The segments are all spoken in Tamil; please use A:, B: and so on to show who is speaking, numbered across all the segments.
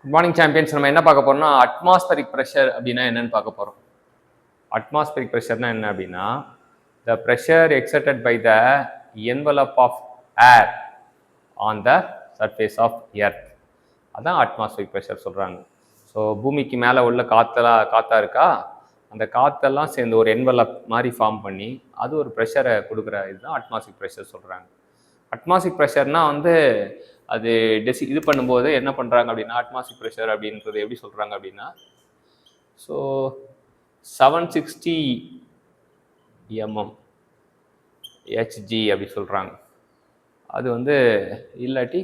A: Good morning champions. நம்ம என்ன பார்க்க போறோம்னா அட்மாஸ்பரிக் ப்ரெஷர் அப்படின்னா என்னன்னு பார்க்க போறோம். அட்மாஸ்பரிக் ப்ரெஷர்னா என்ன அப்படின்னா the pressure exerted by the envelope of air on the surface of earth, அதான் அட்மாஸ்பரிக் ப்ரெஷர் சொல்கிறாங்க. ஸோ பூமிக்கு மேலே உள்ள காற்றா இருக்கா, அந்த காற்றெல்லாம் சேர்ந்து ஒரு என்வலப் மாதிரி ஃபார்ம் பண்ணி அது ஒரு ப்ரெஷரை கொடுக்குற இதுதான் அட்மாஸ்பிக் ப்ரெஷர் சொல்கிறாங்க. அட்மாஸ்பிக் ப்ரெஷர்னால் வந்து அது இது பண்ணும்போது என்ன பண்ணுறாங்க அப்படின்னா அட்மாஸ்பிக் ப்ரெஷர் அப்படின்றது எப்படி சொல்கிறாங்க அப்படின்னா, ஸோ 760 mm Hg அப்படி சொல்கிறாங்க. அது வந்து இல்லாட்டி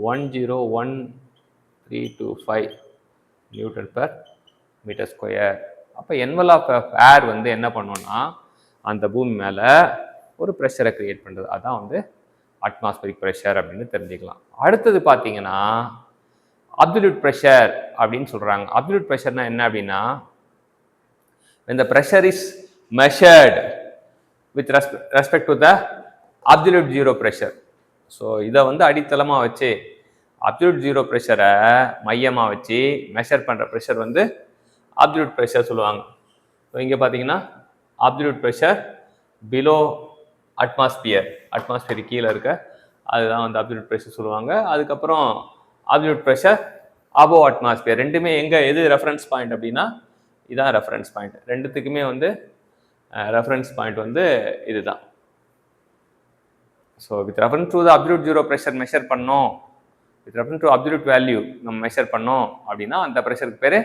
A: 101,325 நியூட்டன் பெர் மீட்டர் ஸ்கொயர். அப்போ என்வலப் ஆஃப் ஏர் வந்து என்ன பண்ணோம்னா அந்த பூமி மேலே ஒரு ப்ரெஷரை கிரியேட் பண்ணுறது, அதான் வந்து அட்மாஸ்பரிக் ப்ரெஷர் அப்படின்னு தெரிஞ்சுக்கலாம். அடுத்தது பார்த்தீங்கன்னா அப்சல்யூட் ப்ரெஷர் அப்படின்னு சொல்கிறாங்க. அப்சல்யூட் ப்ரெஷர்னா என்ன அப்படின்னா when the pressure is measured with respect to the absolute zero pressure. So இதை வந்து அடித்தளமாக வச்சு அப்சல்யூட் ஜீரோ ப்ரெஷரை மையமாக வச்சு மெஷர் பண்ணுற ப்ரெஷர் வந்து அப்சல்யூட் ப்ரெஷர் சொல்லுவாங்க. ஸோ இங்கே பார்த்தீங்கன்னா அப்சல்யூட் ப்ரெஷர் பிலோ அட்மாஸ்பியர் கீழே இருக்க அதுதான் வந்து அப்சல்யூட் ப்ரெஷர் சொல்லுவாங்க. அதுக்கப்புறம் அப்சல்யூட் ப்ரெஷர் அபோவ் அட்மாஸ்பியர். ரெண்டுமே எது ரெஃபரன்ஸ் பாயிண்ட் அப்படின்னா இதுதான் ரெஃபரன்ஸ் பாயிண்ட். ரெண்டுத்துக்குமே வந்து ரெஃபரன்ஸ் பாயிண்ட் வந்து இதுதான். So with reference to the absolute zero pressure measure பண்ணோம், with reference to absolute value நம்ம மெஷர் பண்ணோம் அப்படின்னா அந்த ப்ரெஷருக்கு பேர்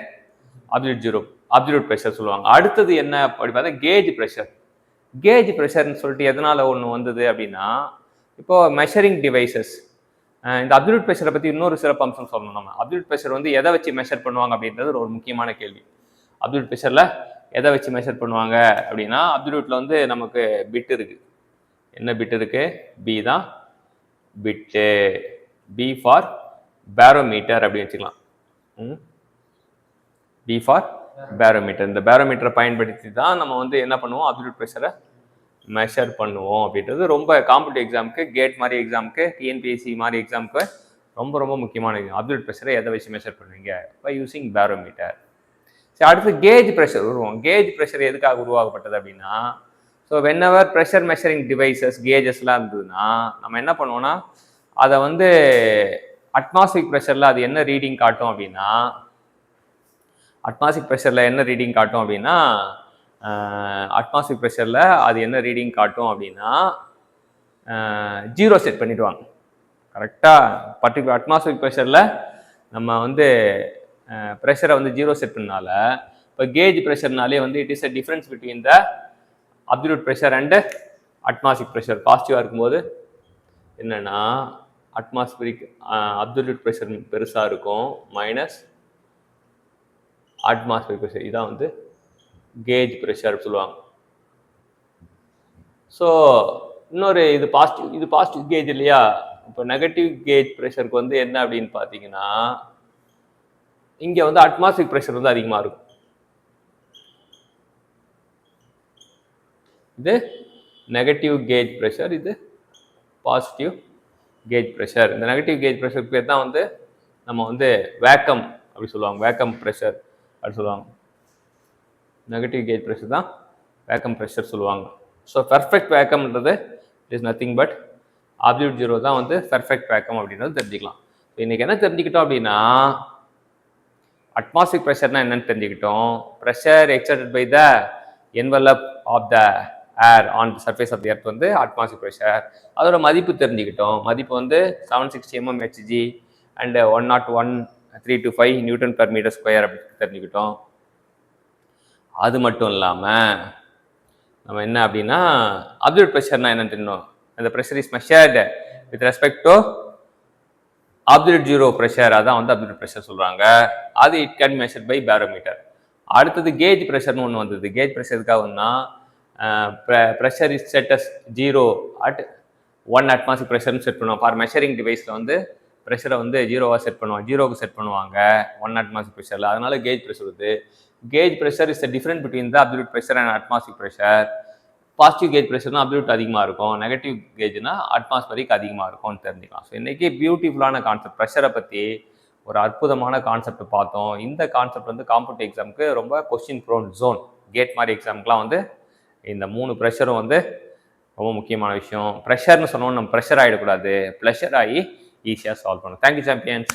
A: அப்சல்யூட் ப்ரெஷர் சொல்லுவாங்க. அடுத்தது என்ன அப்படி பார்த்தா கேஜ் ப்ரெஷர். கேஜ் ப்ரெஷர்னு சொல்லிட்டு எதனால ஒன்று வந்தது அப்படின்னா, இப்போ மெஷரிங் டிவைசஸ், இந்த அப்சல்யூட் ப்ரெஷரை பற்றி இன்னொரு சிறப்பு அம்சம் சொல்லணும். நம்ம அப்சல்யூட் ப்ரெஷர் வந்து எதை வச்சு மெஷர் பண்ணுவாங்க அப்படின்றது ஒரு முக்கியமான கேள்வி. அப்சல்யூட் ப்ரெஷரில் எதை வச்சு மெஷர் பண்ணுவாங்க அப்படின்னா, அப்சல்யூட்டில் வந்து நமக்கு பிட் இருக்குது. என்ன பிட் இருக்கு? பி தான் பிட்டு. பி ஃபார் பேரோமீட்டர் அப்படி வச்சுக்கலாம். B for barometer. இந்த பேரோமீட்டரை பயன்படுத்தி தான் நம்ம வந்து என்ன பண்ணுவோம், அப்சல்யூட் ப்ரெஷரை மெஷர் பண்ணுவோம் அப்படின்றது ரொம்ப காம்படிட்டிவ் எக்ஸாமுக்கு, கேட் மாதிரி எக்ஸாமுக்கு, டிஎன்பிஎஸ்சி மாதிரி எக்ஸாமுக்கு ரொம்ப ரொம்ப முக்கியமான எக்ஸாம். அப்சல்யூட் ப்ரெஷரை எதை வச்சு மெஷர் பண்ணுவீங்க? By using barometer. சரி, அடுத்து கேஜ் ப்ரெஷர் வருவோம். கேஜ் ப்ரெஷர் எதுக்காக உருவாக்கப்பட்டது அப்படின்னா, so whenever pressure measuring devices கேஜஸ்லாம் இருந்ததுன்னா நம்ம என்ன பண்ணுவோம்னா அதை வந்து அட்மாஸ்பிக் ப்ரெஷரில் அது என்ன ரீடிங் காட்டும் அப்படின்னா, அட்மாஸ்பிக் ப்ரெஷரில் என்ன ரீடிங் காட்டும் அப்படின்னா அட்மாஸ்பிக் ப்ரெஷரில் அது என்ன ரீடிங் காட்டும் அப்படின்னா 0 செட் பண்ணிடுவாங்க. கரெக்டாக பர்டிகுலர் அட்மாஸ்பிக் ப்ரெஷரில் நம்ம வந்து ப்ரெஷரை வந்து 0 செட் பண்ணனால இப்போ கேஜ் ப்ரெஷர்னாலே வந்து it is a difference between the absolute pressure and atmospheric pressure. பாசிட்டிவாக இருக்கும்போது என்னென்னா அப்சல்யூட் ப்ரெஷர் பெருசாக இருக்கும், மைனஸ் அட்மாஸ்பிக் ப்ரெஷர். இதான் வந்து கேஜ் ப்ரெஷர் சொல்லுவாங்க. ஸோ இன்னொரு இது பாசிட்டிவ் கேஜ் இல்லையா. இப்போ நெகட்டிவ் கேஜ் ப்ரெஷருக்கு வந்து என்ன அப்படின்னு பார்த்தீங்கன்னா, இங்கே வந்து அட்மாஸ்பிக் ப்ரெஷர் வந்து அதிகமாக இருக்கும். இது நெகட்டிவ் கேஜ் ப்ரெஷர், இது பாசிட்டிவ் கேஜ் ப்ரெஷர். இந்த நெகட்டிவ் கேஜ் ப்ரெஷருக்கு பேர் தான் வந்து நம்ம வந்து வேக்கம் அப்படி சொல்லுவாங்க, வேக்கம் ப்ரெஷர் அப்படி சொல்லுவாங்க. நெகட்டிவ் கேஜ் ப்ரெஷர் தான் வேக்கம் ப்ரெஷர் சொல்லுவாங்க. ஸோ பெர்ஃபெக்ட் வேக்கம்ன்றது is nothing but absolute zero தான் வந்து பெர்ஃபெக்ட் வேக்கம் அப்படின்றது தெரிஞ்சுக்கலாம். ஸோ இன்றைக்கி என்ன தெரிஞ்சுக்கிட்டோம் அப்படின்னா, அட்மாஸ்பிக் ப்ரெஷர்னா என்னன்னு தெரிஞ்சுக்கிட்டோம். Pressure exerted by the envelope of the air on the surface of the earth வந்து அட்மாஸ்பிக் ப்ரெஷர். அதோட மதிப்பு தெரிஞ்சுக்கிட்டோம். மதிப்பு வந்து 760 mm Hg and 101,325 newton per metre square அப்படின்னு தெரிஞ்சுக்கிட்டோம். அது மட்டும் இல்லாமல் நம்ம என்ன அப்படின்னா அப்சல்யூட் ப்ரெஷர்னா என்னன்னு தெரியணும். அந்த pressure is measured with respect to absolute zero pressure, அதான் வந்து அப்சல்யூட் ப்ரெஷர் சொல்கிறாங்க. அது it can measure by barometer. அடுத்தது கேஜ் ப்ரெஷர்னு ஒன்று வந்தது. கேஜ் ப்ரெஷர் எதுக்காகனா pressure is set as 0 at 1 atmospheric ப்ரெஷர்னு செட் பண்ணுவோம். ஃபார் மெஷரிங் டிவைஸில் வந்து ப்ரெஷரை வந்து 0வாக செட் பண்ணுவாங்க, 0க்கு செட் பண்ணுவாங்க 1 அட்மாஸ்பிக் ப்ரெஷரில். அதனால கேஜ் ப்ரெஷர் வருது. Gauge pressure is the difference between the absolute pressure and atmospheric pressure. Positive gauge ப்ரெஷர்னா அப்சல்யூட் அதிகமாக இருக்கும், நெகட்டிவ் கேஜ்னா அட்மாஸ்பரிக் அதிகமாக இருக்கும்னு தெரிஞ்சுக்கலாம். ஸோ இன்றைக்கி பியூட்டிஃபுல்லான கான்செப்ட் ப்ரெஷரை பற்றி ஒரு அற்புதமான கான்செப்ட் பார்த்தோம். இந்த கான்செப்ட் வந்து காம்படிட்டிவ் எக்ஸாமுக்கு ரொம்ப கொஸ்டின் ப்ரோன் ஜோன். கேட் மாதிரி எக்ஸாமுக்குலாம் வந்து இந்த 3 ப்ரெஷரும் வந்து ரொம்ப முக்கியமான விஷயம். ப்ரெஷர்னு சொன்னோம், நம்ம ப்ரெஷர் ஆகிடக்கூடாது, ப்ளஷர் ஆகி ஈஸியாக சால்வ் பண்ணணும். Thank you champions.